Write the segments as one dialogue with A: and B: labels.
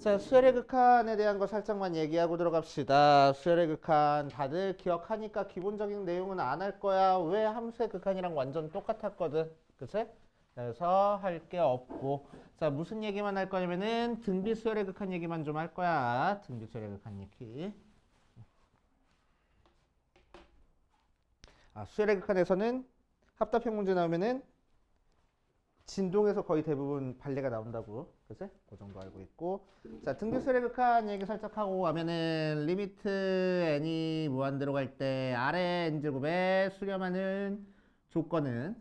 A: 자, 수열의 극한에 대한 거 살짝만 얘기하고 들어갑시다. 수열의 극한 다들 기억하니까 기본적인 내용은 안 할 거야. 왜 함수의 극한이랑 완전 똑같았거든. 그치? 그래서 할 게 없고. 자, 무슨 얘기만 할 거냐면은 등비 수열의 극한 얘기만 좀 할 거야. 등비 수열의 극한 얘기. 수열의 극한에서는 합답형 문제 나오면은 진동에서 거의 대부분 발레가 나온다고. 그치? 그 정도 알고 있고. 자, 등비 수열의 극한 얘기 살짝 하고 가면은 리미트 n이 무한대로 갈 때 아래 n제곱에 수렴하는 조건은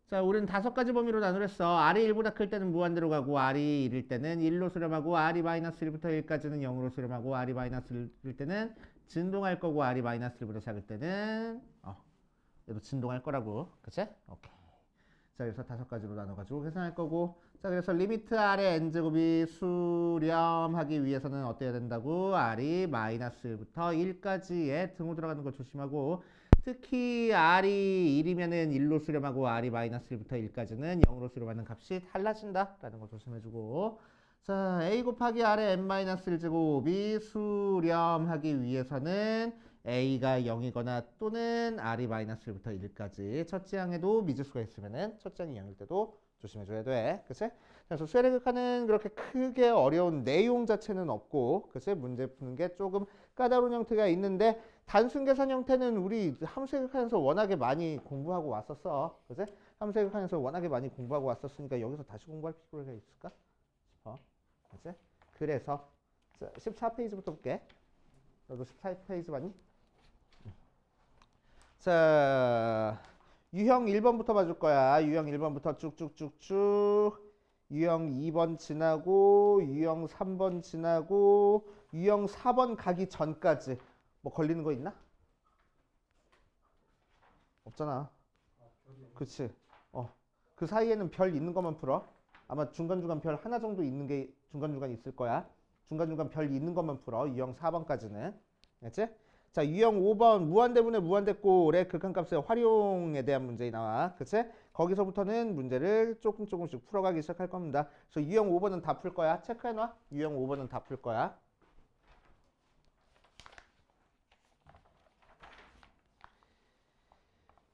A: 자, 우리는 5가지 범위로 나누랬어. r이 1보다 클 때는 무한대로 가고 r이 1일 때는 1로 수렴하고 r이 마이너스 1부터 1까지는 0으로 수렴하고 r이 마이너스 1일 때는 진동할 거고 r이 마이너스 1보다 작을 때는 얘도 진동할 거라고. 그치? 오케이. 자, 그래서 5가지로 나눠가지고 계산할 거고. 자, 그래서 리미트 r의 n제곱이 수렴하기 위해서는 어때야 된다고? r이 마이너스 1부터 1까지의 등호 들어가는 거 조심하고. 특히 r이 1이면은 1로 수렴하고 r이 마이너스 1부터 1까지는 0으로 수렴하는 값이 달라진다 라는 거 조심해주고. 자, a 곱하기 r의 n-1제곱이 수렴하기 위해서는 a가 0이거나 또는 r이 마이너스 1부터 1까지 첫째 항에도 미지수가 있으면은 첫째 항이 0일 때도 조심해줘야 돼. 그치? 그래서 수열의 극한은 그렇게 크게 어려운 내용 자체는 없고, 그치? 문제 푸는 게 조금 까다로운 형태가 있는데, 단순 계산 형태는 우리 함수의 극한에서 워낙에 많이 공부하고 왔었어. 그치? 함수의 극한에서 워낙에 많이 공부하고 왔었으니까 여기서 다시 공부할 필요가 있을까 싶어. 그치? 그래서 14페이지부터 볼게. 너도 14페이지 봤니? 자, 유형 1번부터 봐줄 거야. 유형 1번부터 쭉쭉쭉쭉. 유형 2번 지나고, 유형 3번 지나고, 유형 4번 가기 전까지. 뭐 걸리는 거 있나? 없잖아. 그치? 그 사이에는 별 있는 것만 풀어. 아마 중간중간 별 하나 정도 있는 게 중간중간 있을 거야. 중간중간 별 있는 것만 풀어. 유형 4번까지는. 알겠지? 자, 유형 5번 무한대분의 무한대꼴의 극한값의 활용에 대한 문제 나와. 그치? 거기서부터는 문제를 조금씩 풀어가기 시작할 겁니다. 그래서 유형 5번은 다 풀 거야. 체크해놔. 유형 5번은 다 풀 거야.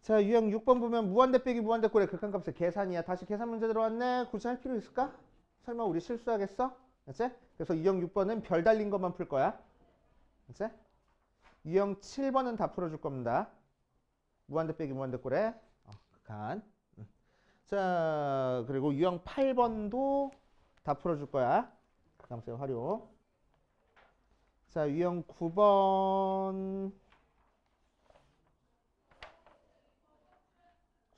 A: 자, 유형 6번 보면 무한대 빼기 무한대꼴의 극한값의 계산이야. 다시 계산 문제 들어왔네. 굳이 할 필요 있을까? 설마 우리 실수하겠어? 그치? 그래서 유형 6번은 별 달린 것만 풀 거야. 그치? 유형 7번은 다 풀어줄 겁니다. 무한대 빼기 무한대꼴의 극한. 자, 그리고 유형 8번도 다 풀어줄 거야. 극한값의 활용. 자, 유형 9번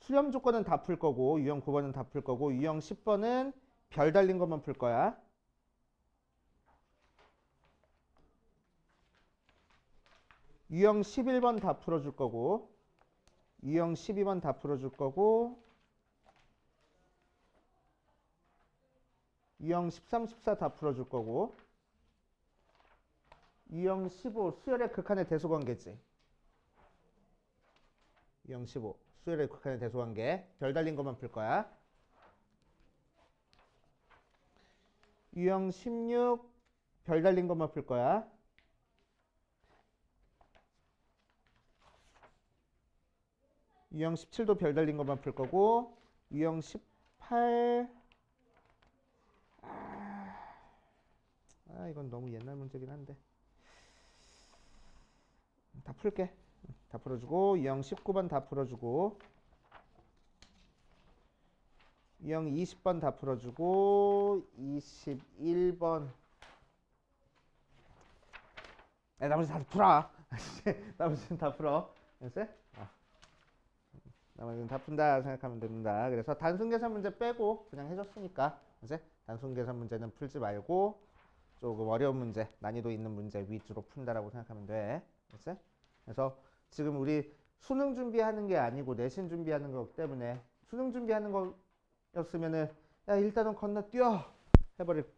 A: 수렴 조건은 다 풀 거고, 유형 9번은 다 풀 거고, 유형 10번은 별 달린 것만 풀 거야. 유형 11번 다 풀어줄 거고, 유형 12번 다 풀어줄 거고, 유형 13, 14 다 풀어줄 거고, 유형 15 수열의 극한의 대소관계지. 유형 15 수열의 극한의 대소관계 별 달린 것만 풀 거야. 유형 16 별 달린 것만 풀 거야. 유형 17도 별 달린 것만 풀 거고, 유형 18 이건 너무 옛날 문제긴 한데 다 풀게. 다 풀어주고, 유형 19번 다 풀어주고, 유형 20번 다 풀어주고, 21번 나머지 다 풀어. 나머지는 다 풀어. 알았어? 나머지는 다 푼다 생각하면 됩니다. 그래서 단순 계산 문제 빼고 그냥 해줬으니까 이제 단순 계산 문제는 풀지 말고 조금 어려운 문제, 난이도 있는 문제 위주로 푼다라고 생각하면 돼. 알았어? 그래서 지금 우리 수능 준비하는 게 아니고 내신 준비하는 거기 때문에 수능 준비하는 거였으면은 야 일단은 건너뛰어 해버릴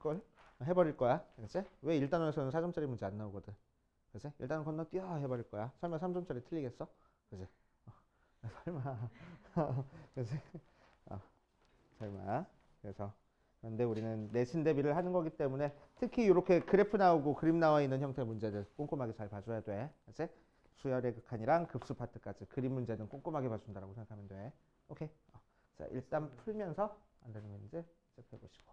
A: 거야. 그렇지? 왜 1단원에서는 4점짜리 문제 안 나오거든. 그렇지? 일단은 건너뛰어 해버릴 거야. 설마 3점짜리 틀리겠어? 그렇지? 설마. 그렇지? 설마. 그래서 그런데 우리는 내신 대비를 하는 거기 때문에 특히 이렇게 그래프 나오고 그림 나와 있는 형태의 문제들 꼼꼼하게 잘 봐줘야 돼. 알지? 수열의 극한이랑 급수 파트까지 그림 문제는 꼼꼼하게 봐준다라고 생각하면 돼. 오케이. 자, 일단 풀면서 안 되는 건지 체크해보시고.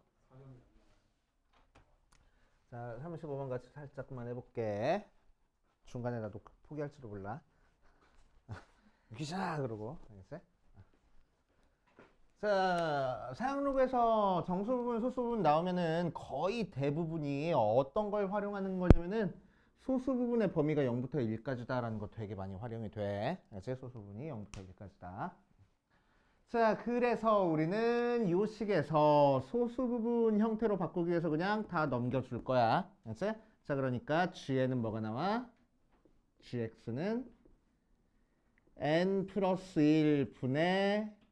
A: 자, 35번 같이 살짝만 해볼게. 중간에 나도 포기할지도 몰라. 귀찮아 그러고. 알겠어? 자, 사용록에서 정수 부분, 소수 부분 나오면은 거의 대부분이 어떤 걸 활용하는 거냐면은 소수 부분의 범위가 0부터 1까지다라는 거 되게 많이 활용이 돼. 제 소수 부분이 0부터 1까지다. 자, 그래서 우리는 이 식에서 소수 부분 형태로 바꾸기 위해서 그냥 다 넘겨줄 거야. 알았지? 자, 그러니까 g에는 뭐가 나와? gx는 n 플러스 1분의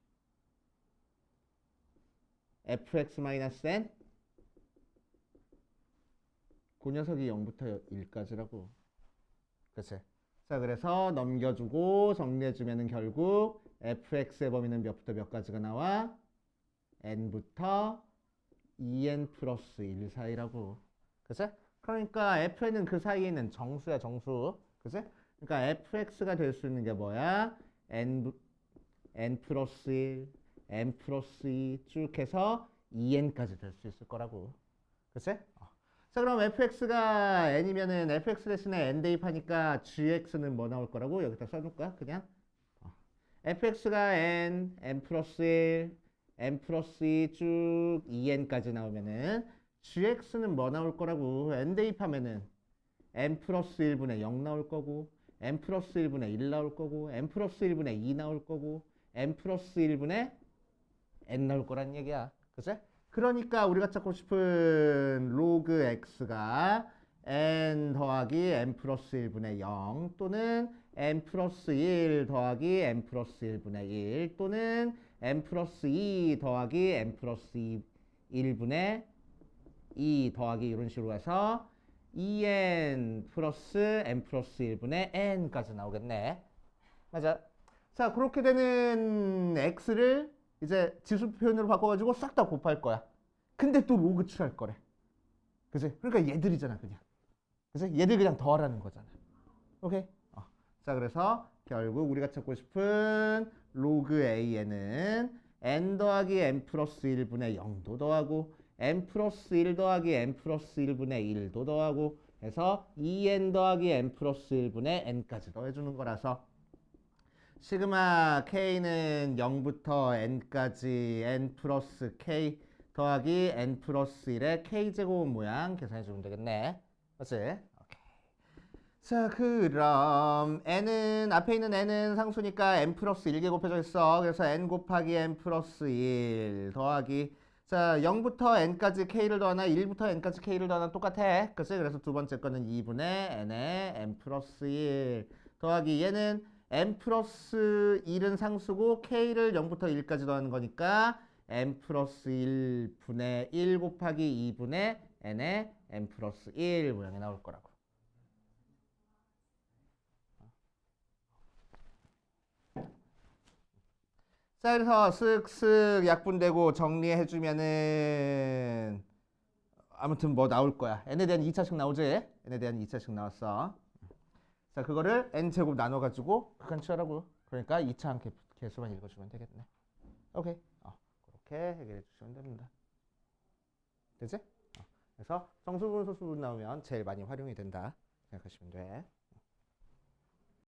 A: fx-n 그 녀석이 0부터 1까지라고. 그치? 자, 그래서 넘겨주고 정리해주면은 결국 fx의 범위는 몇부터 몇까지가 나와? n부터 2n 플러스 1 사이라고. 그치? 그러니까 fn은 그 사이에 있는 정수야, 정수. 그치? 그러니까 fx가 될 수 있는 게 뭐야? n 플러스 1, n 플러스 2 쭉 해서 2n까지 될 수 있을 거라고. 그치? 자, 그럼 fx가 n이면은 fx 대신에 n 대입하니까 gx는 뭐 나올 거라고? 여기다 써줄까? 그냥 fx가 n 플러스 1, n 플러스 2 쭉 2n까지 나오면은 gx는 뭐 나올 거라고? n 대입하면은 n 플러스 1분의 0 나올 거고, n 플러스 1분의 1 나올 거고, n 플러스 1분의 2 나올 거고, n 플러스 1분의 n 나올 거란 얘기야. 그치? 그러니까 우리가 찾고 싶은 로그 x가 n 더하기 n 플러스 1분의 0 또는 n 플러스 1 더하기 n 플러스 1분의 1 또는 n 플러스 2 더하기 n 플러스 1분의 2 더하기 이런 식으로 해서 2n 플러스 n 플러스 1분의 n까지 나오겠네. 맞아. 자, 그렇게 되는 x를 이제 지수 표현으로 바꿔가지고 싹 다 곱할 거야. 근데 또 로그 취할 거래. 그치? 그러니까 얘들이잖아, 그냥. 그치? 얘들 그냥 더하라는 거잖아. 오케이? 자, 그래서 결국 우리가 찾고 싶은 로그 a에는 n 더하기 n 플러스 1분의 0도 더하고 n 플러스 1 더하기 n 플러스 1분의 1도 더하고 해서 2n 더하기 n 플러스 1분의 n까지 더해주는 거라서 시그마 k는 0부터 n까지 n 플러스 k 더하기 n 플러스 1의 k제곱 모양 계산해주면 되겠네. 맞지? 오케이. 자, 그럼 n은 앞에 있는 n은 상수니까 n 플러스 1개 곱해져 있어. 그래서 n 곱하기 n 플러스 1 더하기 자 0부터 n까지 k를 더하나 1부터 n까지 k를 더하나 똑같아. 그치? 그래서 두 번째 거는 2분의 n에 n 플러스 1 더하기 얘는 n 플러스 1은 상수고 k를 0부터 1까지 더하는 거니까 n 플러스 1분의 1 곱하기 2분의 n에 n 플러스 1 모양이 나올 거라고. 자, 그래서 쓱쓱 약분되고 정리해주면은 아무튼 뭐 나올 거야. n에 대한 2차식 나오지? n에 대한 2차식 나왔어. 자, 그거를 n제곱 나눠가지고 극한 취하라고. 그러니까 2차 개수만 읽어주면 되겠네. 오케이. 그렇게 해결해 주시면 됩니다. 되지? 그래서 정수분, 소수분 나오면 제일 많이 활용이 된다 생각하시면 돼.